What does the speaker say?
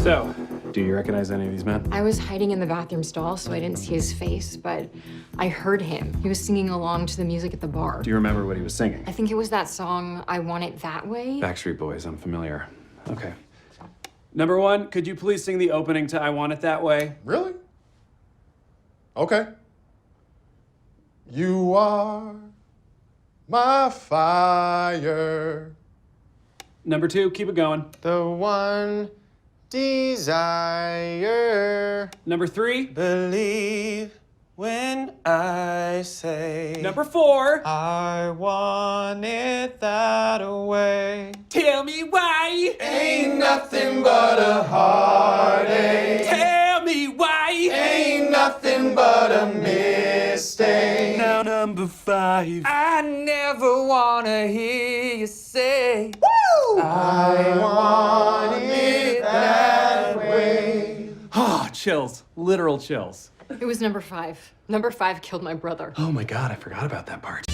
So, do you recognize any of these men? I was hiding in the bathroom stall, so I didn't see his face, but I heard him. He was singing along to the music at the bar. Do you remember what he was singing? I think it was that song, I Want It That Way. Backstreet Boys, I'm familiar. Okay. Number one, could you please sing the opening to I Want It That Way? Really? Okay. You are my fire. Number two, keep it going. The one desire. Number three. Believe when I say. Number four. I want it that way. Tell me why. Ain't nothing but a heartache. Tell me why. Ain't nothing but a mistake. Now number five. I never wanna hear you say, woo! I want it that way. Oh, chills. Literal chills. It was number 5. Number 5 killed my brother. Oh my God, I forgot about that part.